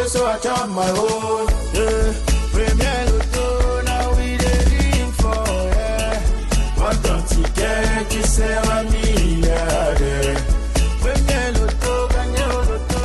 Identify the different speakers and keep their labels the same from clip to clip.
Speaker 1: so I chop my own. Yeah. Premier Loto, now we dey for, yeah. What don't you get, you say I mean, yeah. Premier Loto, gagné au loto.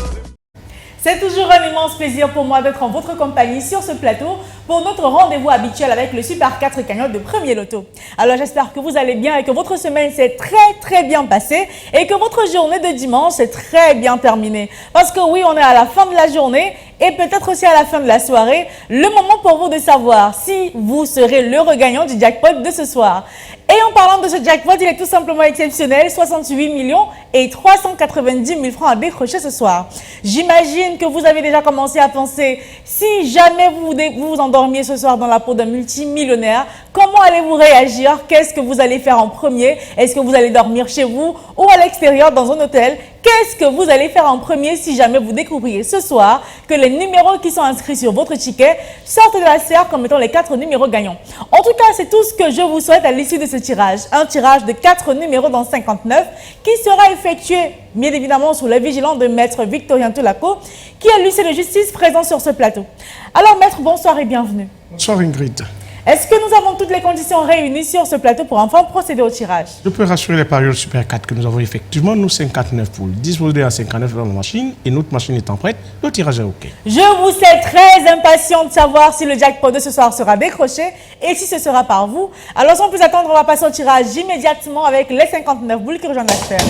Speaker 2: C'est toujours un immense plaisir pour moi d'être en votre compagnie sur ce plateau pour notre rendez-vous habituel avec le Super 4 cagnotte de Premier Loto. Alors j'espère que vous allez bien et que votre semaine s'est très bien passée et que votre journée de dimanche s'est très bien terminée. Parce que oui, on est à la fin de la journée et peut-être aussi à la fin de la soirée. Le moment pour vous de savoir si vous serez le regagnant du jackpot de ce soir. Et en parlant de ce jackpot, il est tout simplement exceptionnel, 68 millions et 390 000 francs à décrocher ce soir. J'imagine que vous avez déjà commencé à penser, si jamais vous vous endormiez ce soir dans la peau d'un multimillionnaire, comment allez-vous réagir? Qu'est-ce que vous allez faire en premier? Est-ce que vous allez dormir chez vous ou à l'extérieur dans un hôtel? Qu'est-ce que vous allez faire en premier si jamais vous découvriez ce soir que les numéros qui sont inscrits sur votre ticket sortent de la serre comme étant les 4 numéros gagnants? En tout cas, c'est tout ce que je vous souhaite à l'issue de ce tirage. Un tirage de 4 numéros dans 59 qui sera effectué, bien évidemment, sous la vigilance de Maître Victorien Tolaco, qui est l'huissier de justice présent sur ce plateau. Alors, Maître, bonsoir et bienvenue.
Speaker 3: Bonsoir Ingrid.
Speaker 2: Est-ce que nous avons toutes les conditions réunies sur ce plateau pour enfin procéder au tirage?
Speaker 3: Je peux rassurer les parieurs Super 4 que nous avons effectivement, nous, 59 poules disposées à 59 dans la machine et notre machine étant prête, le tirage est OK.
Speaker 2: Je vous sais très impatient de savoir si le jackpot de ce soir sera décroché et si ce sera par vous. Alors sans plus attendre, on va passer au tirage immédiatement avec les 59 boules que rejoignent la sphère.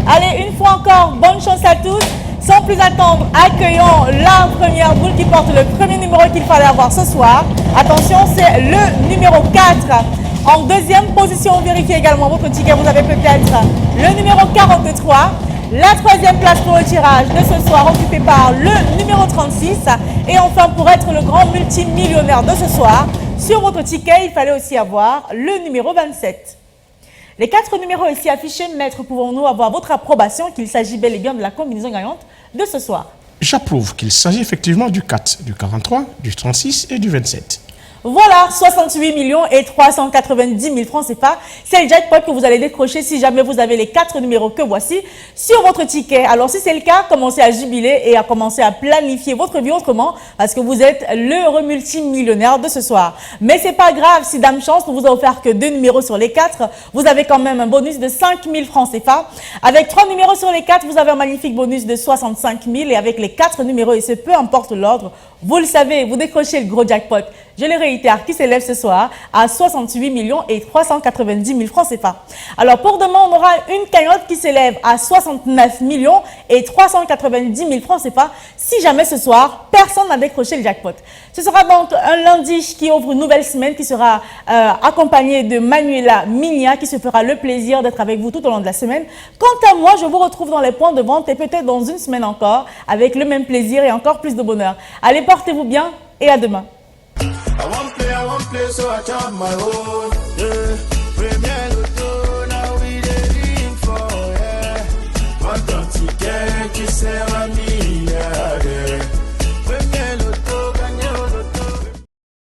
Speaker 2: Allez, une fois encore, bonne chance à tous. Sans plus attendre, accueillons la première boule qui porte le premier numéro qu'il fallait avoir ce soir. Attention, c'est le numéro 4. En deuxième position, vérifiez également votre ticket. Vous avez peut-être le numéro 43. La troisième place pour le tirage de ce soir, occupée par le numéro 36. Et enfin, pour être le grand multimillionnaire de ce soir, sur votre ticket, il fallait aussi avoir le numéro 27. Les 4 numéros ici affichés, Maître, pouvons-nous avoir votre approbation qu'il s'agit bel et bien de la combinaison gagnante de ce soir?
Speaker 3: J'approuve qu'il s'agit effectivement du 4, du 43, du 36 et du 27.
Speaker 2: Voilà, 68 millions et 390 000 francs CFA. C'est le jackpot que vous allez décrocher si jamais vous avez les 4 numéros que voici sur votre ticket. Alors si c'est le cas, commencez à jubiler et à commencer à planifier votre vie autrement parce que vous êtes l'heureux multimillionnaire de ce soir. Mais c'est pas grave, si Dame Chance ne vous a offert que 2 numéros sur les 4, vous avez quand même un bonus de 5 000 francs CFA. Avec 3 numéros sur les 4, vous avez un magnifique bonus de 65 000 et avec les 4 numéros, et ce peu importe l'ordre, vous le savez, vous décrochez le gros jackpot. Je le réitère, qui s'élève ce soir à 68 millions et 390 000 francs CFA. Alors pour demain, on aura une cagnotte qui s'élève à 69 millions et 390 000 francs CFA si jamais ce soir, personne n'a décroché le jackpot. Ce sera donc un lundi qui ouvre une nouvelle semaine qui sera accompagné de Manuela Minia qui se fera le plaisir d'être avec vous tout au long de la semaine. Quant à moi, je vous retrouve dans les points de vente et peut-être dans une semaine encore avec le même plaisir et encore plus de bonheur. Allez, portez-vous bien et à demain.
Speaker 1: I won't play, so I chop my own. Yeah.